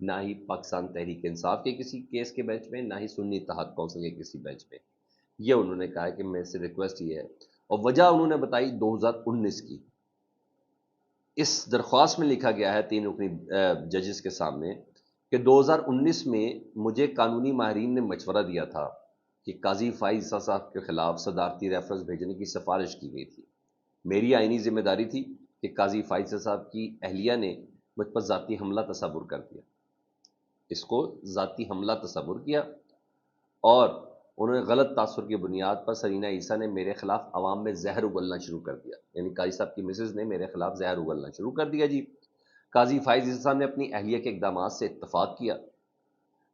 نہ ہی پاکستان تحریک انصاف کے کسی کیس کے بینچ میں، نہ ہی سنی اتحاد کونسل کے کسی بینچ میں۔ یہ انہوں نے کہا کہ میں سے ریکویسٹ یہ ہے، اور وجہ انہوں نے بتائی 2019 کی۔ اس درخواست میں لکھا گیا ہے 3 رکنی ججز کے سامنے کہ 2019 میں مجھے قانونی ماہرین نے مشورہ دیا تھا کہ قاضی فائز عیسیٰ صاحب کے خلاف صدارتی ریفرنس بھیجنے کی سفارش کی گئی تھی۔ میری آئینی ذمہ داری تھی کہ قاضی فائز عیسیٰ صاحب کی اہلیہ نے مجھ پر ذاتی حملہ تصور کر دیا، اس کو ذاتی حملہ تصور کیا، اور انہوں نے غلط تاثر کی بنیاد پر سرینہ عیسیٰ نے میرے خلاف عوام میں زہر اگلنا شروع کر دیا، یعنی قاضی صاحب کی مسز نے میرے خلاف زہر اگلنا شروع کر دیا جی۔ قاضی فائز عیسیٰ صاحب نے اپنی اہلیہ کے اقدامات سے اتفاق کیا۔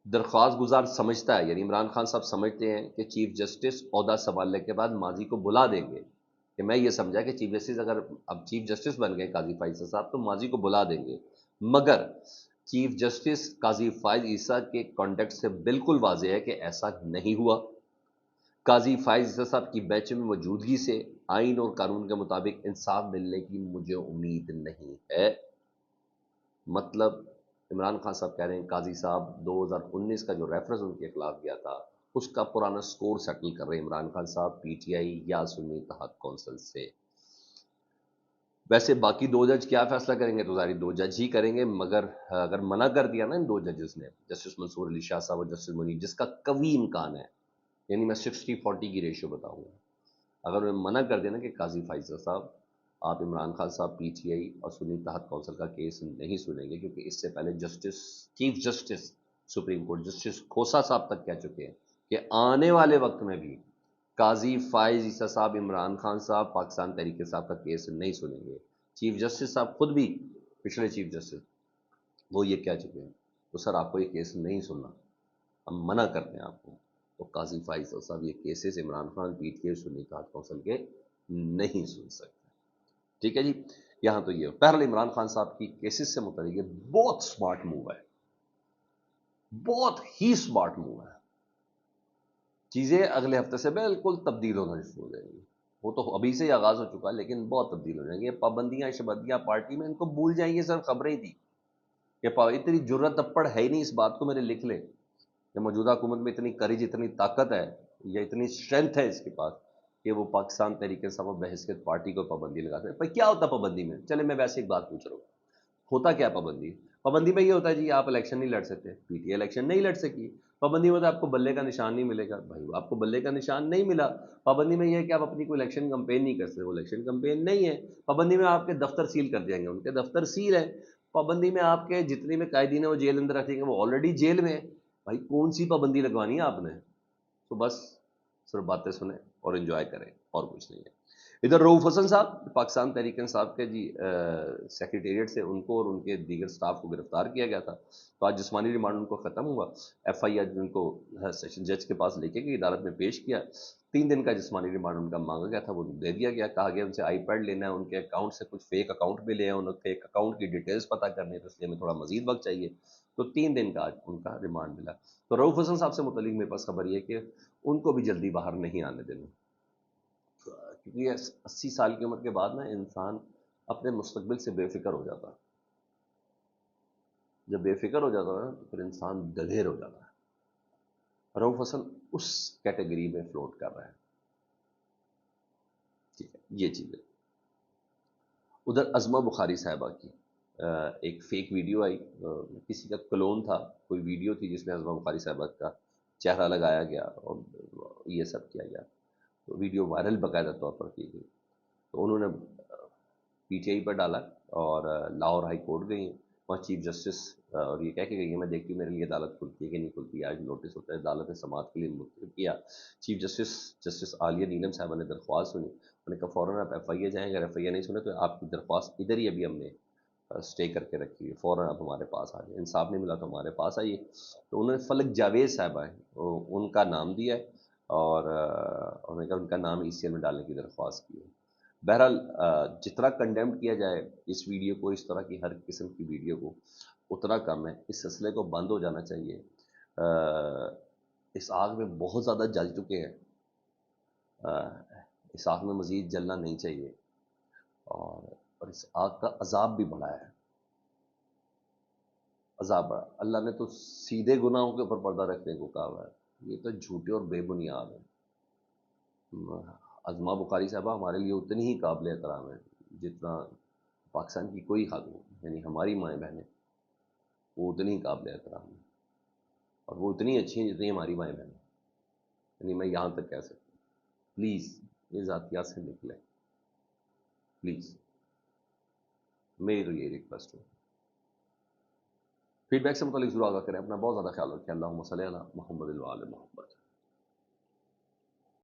درخواست گزار سمجھتا ہے، یعنی عمران خان صاحب سمجھتے ہیں کہ چیف جسٹس عہدہ سنبھالنے کے بعد ماضی کو بلا دیں گے، کہ میں یہ سمجھا کہ چیف جسٹس اگر اب چیف جسٹس بن گئے قاضی فائز عیسیٰ صاحب تو ماضی کو بلا دیں گے، مگر چیف جسٹس قاضی فائز عیسیٰ کے کانٹیکٹ سے بالکل واضح ہے کہ ایسا نہیں ہوا۔ قاضی فائز عیسیٰ صاحب کی بینچ میں موجودگی سے آئین اور قانون کے مطابق انصاف ملنے کی مجھے امید نہیں ہے۔ مطلب عمران خان صاحب کہہ رہے ہیں قاضی صاحب 2019 کا جو ریفرنس ان کے خلاف گیا تھا اس کا پرانا سکور سیٹل کر رہے ہیں عمران خان صاحب پی ٹی آئی یا سنی اتحاد کونسل سے۔ ویسے باقی 2 جج کیا فیصلہ کریں گے تو ظاہر 2 جج ہی کریں گے، مگر اگر منع کر دیا نا ان 2 ججز نے، جسٹس منصور علی شاہ صاحب اور جسٹس منیب، جس کا قوی امکان ہے، یعنی میں 60-40 کی ریشو بتاؤں گا، اگر انہوں نے منع کر دیا نا کہ قاضی فائز صاحب آپ عمران خان صاحب پی ٹی آئی اور سنی اتحاد کونسل کا کیس نہیں سنیں گے، کیونکہ اس سے پہلے chief justice supreme court justice کھوسا صاحب تک کہہ چکے ہیں کہ آنے والے وقت میں بھی قاضی فائز عیسیٰ صاحب عمران خان صاحب پاکستان تحریک صاحب کا کیس نہیں سنیں گے۔ چیف جسٹس صاحب خود بھی، پچھلے چیف جسٹس، وہ یہ کہہ چکے ہیں تو سر آپ کو یہ کیس نہیں سننا، ہم منع کرتے ہیں آپ کو۔ تو قاضی فائز صاحب یہ cases Imran Khan P T I Sunni Ittehad council کے نہیں سن سکتے۔ ٹھیک ہے جی، یہاں تو یہ بہرحال عمران خان صاحب کی کیسز سے متعلق یہ بہت سمارٹ موو ہے، بہت ہی سمارٹ موو ہے۔ چیزیں اگلے ہفتے سے بالکل تبدیل ہونا شروع ہو جائیں گی، وہ تو ابھی سے ہی آغاز ہو چکا ہے لیکن بہت تبدیل ہو جائیں گی۔ پابندیاں شبندیاں پارٹی میں ان کو بھول جائیں گے، صرف خبریں ہی تھی کہ اتنی جرت تپڑ ہے ہی نہیں، اس بات کو میرے لکھ لیں کہ موجودہ حکومت میں اتنی کریج، اتنی طاقت ہے یا اتنی اسٹرینتھ ہے اس کے پاس کہ وہ پاکستان تحریک انصاف بحثیت پارٹی کو پابندی لگاتے ہیں۔ کیا ہوتا ہے پابندی میں؟ چلے میں ویسے ایک بات پوچھ رہا ہوں، ہوتا کیا پابندی؟ پابندی میں یہ ہوتا ہے جی آپ الیکشن نہیں لڑ سکتے، پی ٹی آئی الیکشن نہیں لڑ سکی، پابندی میں تو آپ کو بلے کا نشان نہیں ملے گا، بھائی آپ کو بلے کا نشان نہیں ملا۔ پابندی میں یہ ہے کہ آپ اپنی کوئی الیکشن کمپین نہیں کر سکتے، وہ الیکشن کمپین نہیں ہے۔ پابندی میں آپ کے دفتر سیل کر دیں گے، ان کے دفتر سیل ہے۔ پابندی میں آپ کے جتنے میں قائدین ہیں وہ جیل اندر رکھیں گے، وہ آلریڈی جیل میں ہے۔ بھائی کون سی پابندی لگوانی ہے آپ نے؟ تو بس صرف باتیں سنیں اور انجوائے کریں، اور کچھ نہیں ہے۔ ادھر رؤوف حسن صاحب پاکستان تحریک انصاف کے جی سیکریٹریٹ سے ان کو اور ان کے دیگر سٹاف کو گرفتار کیا گیا تھا، تو آج جسمانی ریمانڈ ان کو ختم ہوا۔ ایف آئی آر ان کو سیشن جج کے پاس لے کے گئی، عدالت میں پیش کیا، 3 دن کا جسمانی ریمانڈ ان کا مانگا گیا تھا، وہ دے دیا گیا۔ کہا گیا ان سے آئی پیڈ لینا ہے، ان کے اکاؤنٹ سے کچھ فیک اکاؤنٹ بھی لے ہیں، ان فیک اکاؤنٹ کی ڈیٹیلز پتہ کرنے تو اس لیے ہمیں تھوڑا مزید وقت چاہیے، تو 3 دن کا آج ان کا ریمانڈ ملا۔ تو رؤوف حسن صاحب سے متعلق میرے پاس خبر یہ کہ ان کو بھی جلدی باہر نہیں آنے دینا، کیونکہ 80 سال کی عمر کے بعد نا انسان اپنے مستقبل سے بے فکر ہو جاتا ہے۔ جب بے فکر ہو جاتا ہے تو پھر انسان دلیر ہو جاتا ہے۔ رؤوف حسن اس کیٹیگری میں فلوٹ کر رہا ہے۔ ٹھیک ہے، یہ چیز ہے۔ ادھر عظمہ بخاری صاحبہ کی ایک فیک ویڈیو آئی، کسی کا کلون تھا، کوئی ویڈیو تھی جس میں عظمہ بخاری صاحبہ کا چہرہ لگایا گیا اور یہ سب کیا گیا، تو ویڈیو وائرل باقاعدہ طور پر کی گئی، تو انہوں نے پی ٹی آئی پر ڈالا اور لاہور ہائی کورٹ گئی ہیں، وہاں چیف جسٹس اور یہ کہہ کے گئی ہیں میں دیکھتی ہوں میرے لیے عدالت کھلتی ہے کہ نہیں کھلتی، آج نوٹس ہوتا ہے، عدالت نے سماعت کے لیے منتخب کیا۔ چیف جسٹس عالیہ نیلم صاحبہ نے درخواست سنی، انہوں نے کہا فوراً آپ ایف آئی اے جائیں، اگر ایف آئی اے نہیں سنے تو آپ کی درخواست ادھر ہی ابھی ہم نے اسٹے کر کے رکھی ہے، فوراً آپ ہمارے پاس آ جائیں، انصاف نہیں ملا تو ہمارے پاس آئیے۔ تو انہوں نے فلک جاوید صاحبہ ہیں ان کا نام دیا ہے اور انہوں نے کہا ان کا نام ای سی ایل میں ڈالنے کی درخواست کی ہے۔ بہرحال جتنا کنڈیمڈ کیا جائے اس ویڈیو کو، اس طرح کی ہر قسم کی ویڈیو کو، اتنا کم ہے۔ اس سلسلے کو بند ہو جانا چاہیے۔ اس آگ میں بہت زیادہ جل چکے ہیں، اس آگ میں مزید جلنا نہیں چاہیے، اور اس آگ کا عذاب بھی بڑا ہے، عذاب بڑا. اللہ نے تو سیدھے گناہوں کے اوپر پردہ رکھنے کو کہا ہوا ہے، یہ تو جھوٹے اور بے بنیاد ہیں. ازما بخاری صاحبہ ہمارے لیے اتنی ہی قابل احترام ہے جتنا پاکستان کی کوئی خاتون، یعنی ہماری مائیں بہنیں وہ اتنی ہی قابل احترام ہیں، اور وہ اتنی اچھی ہیں جتنی ہماری مائیں بہنیں. یعنی میں یہاں تک کہہ سکتا ہوں. پلیز یہ ذاتیات سے نکلیں، پلیز میری تو یہ ریکویسٹ ہے. فیڈ بیک سے متعلق ضرور آگاہ کریں. اپنا بہت زیادہ خیال رکھیں. اللہم صلی علی محمد و علی محمد.